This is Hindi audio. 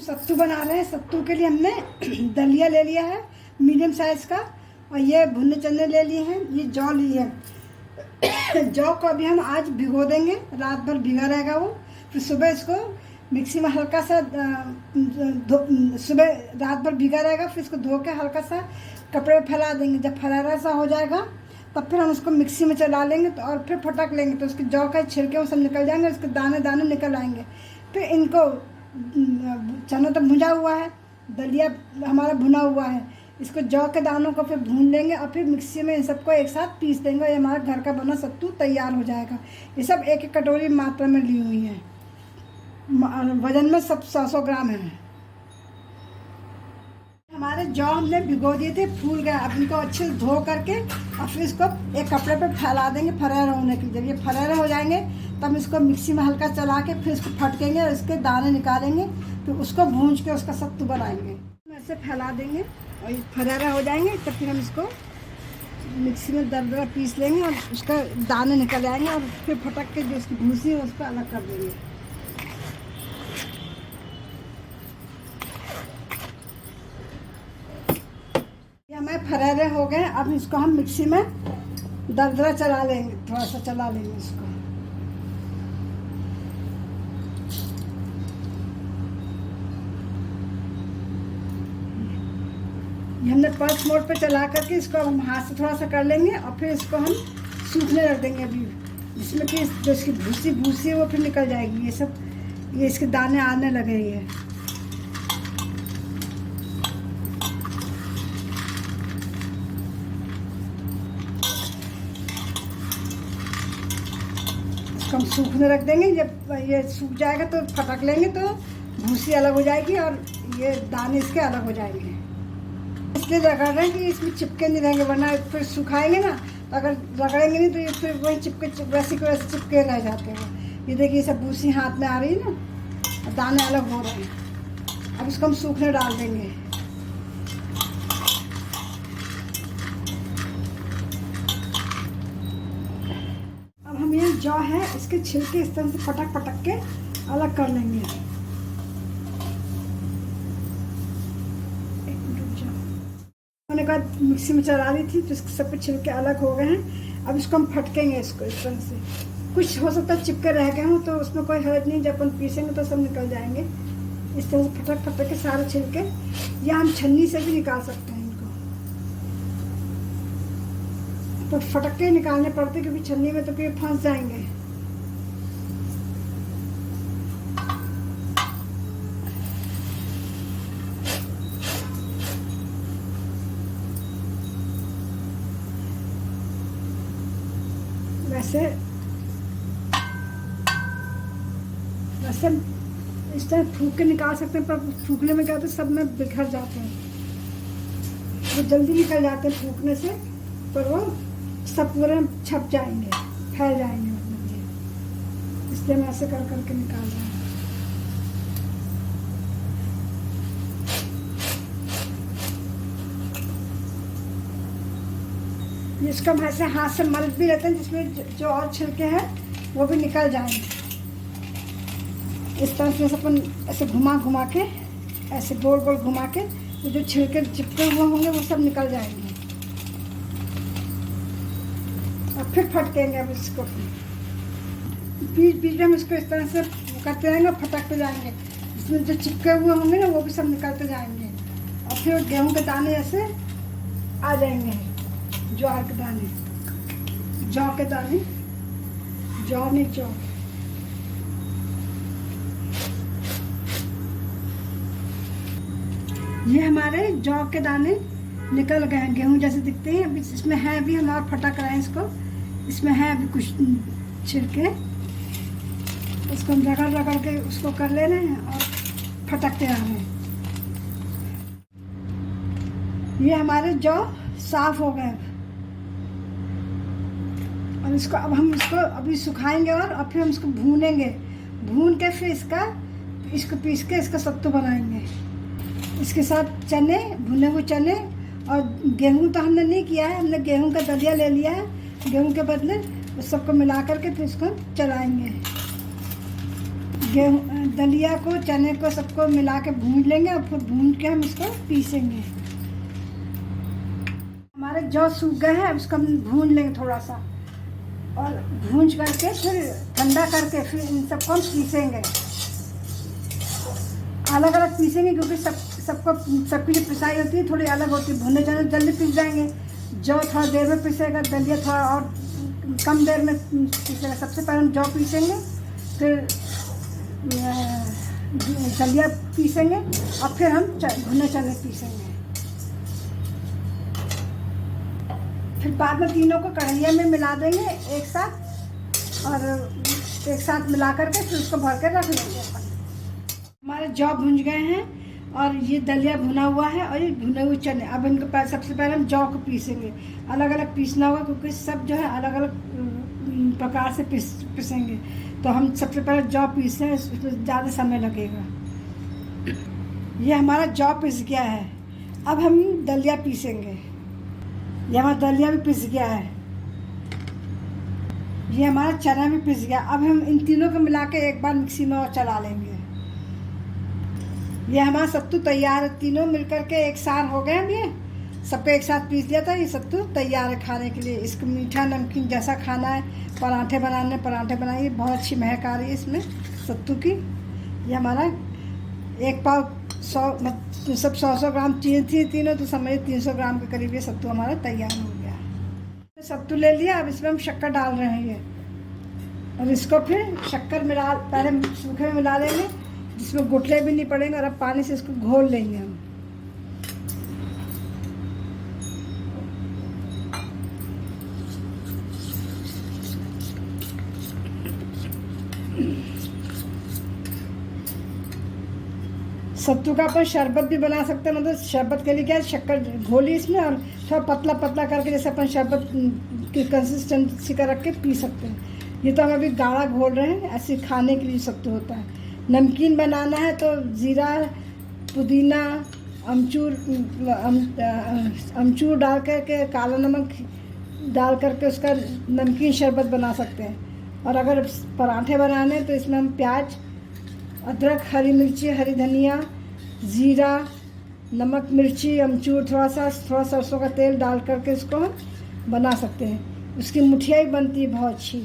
सत्तू बना रहे हैं। सत्तू के लिए हमने दलिया ले लिया है मीडियम साइज़ का, और ये भुने चने ले लिए हैं, ये जौ ली है। जौ को अभी हम आज भिगो देंगे, रात भर भिगा रहेगा वो। फिर सुबह इसको मिक्सी में हल्का सा सुबह रात भर भिगा रहेगा, फिर इसको धो के हल्का सा कपड़े में फैला देंगे। जब फरारा सा हो जाएगा तब फिर हम उसको मिक्सी में चला लेंगे तो और फिर फटक लेंगे, तो उसके जौ का छिलके वो सब निकल जाएंगे, उसके दाने दाने निकल आएंगे। फिर इनको चना तो भुना हुआ है, दलिया हमारा भुना हुआ है, इसको जौ के दानों को फिर भून लेंगे और फिर मिक्सी में इन सबको एक साथ पीस देंगे। ये हमारा घर का बना सत्तू तैयार हो जाएगा। ये सब एक एक कटोरी मात्रा में ली हुई है, वजन में सब 100 ग्राम है। हमारे जौ हमने भिगो दिए थे, फूल गए। अब इनको अच्छे से धो करके और फिर इसको एक कपड़े पे फैला देंगे फरारा होने के लिए। जब ये फरारा हो जाएंगे तब इसको मिक्सी में हल्का चला के फिर इसको फटकेंगे और इसके दाने निकालेंगे, फिर उसको भूंज के उसका सत्तू बनाएंगे। ऐसे फैला देंगे और ये फरारा हो जाएंगे तब फिर हम इसको मिक्सी में दरदरा पीस लेंगे और उसका दाने निकल आएंगे और फिर फटक के जो उसकी भूसी है उसको अलग कर देंगे। हमारे फरारे हो गए। अब इसको हम मिक्सी में दरदरा चला लेंगे, थोड़ा सा चला लेंगे इसको। ये हमने पल्स मोड पे चला करके इसको हम हाथ से थोड़ा सा कर लेंगे और फिर इसको हम सूखने रख देंगे अभी, जिसमें कि जो इसकी भूसी है वो फिर निकल जाएगी। ये इसके दाने आने लगे हैं। हम सूखने रख देंगे। जब ये सूख जाएगा तो फटक लेंगे तो भूसी अलग हो जाएगी और ये दाने इसके अलग हो जाएंगे। इसलिए रगड़ रहे हैं कि इसमें चिपके नहीं रहेंगे, वरना फिर सुखाएंगे ना तो अगर रगड़ेंगे नहीं तो ये फिर वही चिपके वैसे के वैसे चिपके रह जाते हैं। ये देखिए सब भूसी हाथ में आ रही है ना और दाने अलग हो रहे हैं। अब इसको हम सूखने डाल देंगे। जौ है इसके छिलके इस तरह से पटक पटक के अलग कर लेंगे। मैंने कहा मिक्सी में चला रही थी तो इसके सब छिलके अलग हो गए हैं। अब इसको हम फटकेंगे इसको इस तरह से। कुछ हो सकता है चिपके रह गए हों तो उसमें कोई हर्ज नहीं, जब अपन पीसेंगे तो सब निकल जाएंगे। इस तरह से फटक फटक के सारे छिलके, या हम छन्नी से भी निकाल सकते हैं। तो फटक के निकालने पड़ते क्योंकि छन्नी में तो फिर फंस जाएंगे। वैसे इस तरह फूक के निकाल सकते हैं, पर फूकने में क्या होता है सब में बिखर जाते हैं। वो जल्दी निकल जाते हैं फूकने से, पर वो सब पूरे छप जाएंगे, फैल जाएंगे मतलब ये। इसलिए मैं ऐसे कर करके निकाल रहा हूँ। इसको हम ऐसे हाथ से मल भी लेते हैं, जिसमें जो और छिलके हैं वो भी निकल जाएंगे। इस तरह से अपन ऐसे घुमा घुमा के, ऐसे गोल गोल घुमा के जो छिलके चिपके हुए होंगे वो सब निकल जाएंगे। और फिर फटकेंगे। अब इसको बीच बीच में हम इसको इस तरह से करते रहेंगे, फटकते जाएंगे। इसमें जो चिपके हुए होंगे ना वो भी सब निकलते जाएंगे और फिर गेहूं के दाने ऐसे आ जाएंगे। ज्वार के दाने, जौ के दाने, जौ नहीं जौ। ये हमारे जौ के दाने निकल गए हैं, गेहूं जैसे दिखते हैं। अभी इसमें है, अभी हम और फटक रहे हैं इसको। इसमें है अभी कुछ छिलके, इसको हम रगड़ रगड़ के उसको कर ले रहे हैं और फटकते आ रहे हैं। ये हमारे जौ साफ हो गए और इसको अब हम इसको अभी सुखाएंगे और फिर हम इसको भूनेंगे। भून के फिर इसको पीस के इसका सत्तू बनाएंगे। इसके साथ चने, भुने हुए चने और गेहूं तो हमने नहीं किया है, हमने गेहूं का दलिया ले लिया है। गेहूं के बदले उस सबको मिला करके फिर इसको चलाएंगे। दलिया को, चने को, सबको मिला के भून लेंगे और फिर भून के हम इसको पीसेंगे। हमारे जौ सूख गए हैं, अब इसको हम भून लेंगे थोड़ा सा, और भून करके फिर ठंडा करके फिर इन सबको हम पीसेंगे। अलग अलग पीसेंगे क्योंकि सबकी जो पिसाई होती है थोड़ी अलग होती है। भुने चने जल्दी पीस जाएंगे, जौ थोड़ा देर में पीसेगा, दलिया थोड़ा और कम देर में पीसेगा। सबसे पहले हम जौ पीसेंगे, फिर दलिया पीसेंगे और फिर हम भुने चने पीसेंगे। फिर बाद में तीनों को कढ़ाइया में मिला देंगे एक साथ, और एक साथ मिला करके फिर उसको भर के रख लेंगे अपन। हमारे जौ भुन गए हैं और ये दलिया भुना हुआ है और ये भुने हुए चने। अब इनको सबसे पहले हम जौ को पीसेंगे। अलग अलग पीसना होगा क्योंकि सब जो है अलग अलग प्रकार से पीसेंगे। तो हम सबसे पहले जौ पीस रहे हैं, इसमें ज़्यादा समय लगेगा। ये हमारा जौ पिस गया है। अब हम दलिया पीसेंगे। ये हमारा दलिया भी पिस गया है, ये हमारा चना भी पिस गया। अब हम इन तीनों को मिला के एक बार मिक्सी में और चला लेंगे। ये हमारा सत्तू तैयार है। तीनों मिलकर के एक साथ हो गए। हम ये सबको एक साथ पीस लिया था। ये सत्तू तैयार है खाने के लिए। इसको मीठा नमकीन जैसा खाना है, पराठे बनाइए, बहुत अच्छी महक आ रही है इसमें सत्तू की। ये हमारा एक पाव 100 ग्राम चीनी थी तीनों, तो समझिए 300 ग्राम के करीब ये सत्तू हमारा तैयार हो गया। सत्तू ले लिया, अब इसमें हम शक्कर डाल रहे हैं ये, और इसको फिर शक्कर मिला, पहले सूखे में मिला लेंगे जिसमें गुठले भी नहीं पड़ेंगे, और अब पानी से इसको घोल लेंगे हम। सत्तू का अपन शरबत भी बना सकते हैं। मतलब शरबत के लिए क्या है, शक्कर घोली इसमें और थोड़ा पतला पतला करके जैसे अपन शरबत की कंसिस्टेंसी का रख के पी सकते हैं। ये तो हम अभी गाढ़ा घोल रहे हैं, ऐसे खाने के लिए सत्तू होता है। नमकीन बनाना है तो जीरा, पुदीना, अमचूर डाल करके, काला नमक डाल करके उसका नमकीन शरबत बना सकते हैं। और अगर पराठे बनाने तो इसमें हम प्याज, अदरक, हरी मिर्ची, हरी धनिया, जीरा, नमक, मिर्ची, अमचूर, थोड़ा सरसों का तेल डाल करके इसको हम बना सकते हैं। उसकी मुठिया ही बनती है बहुत अच्छी।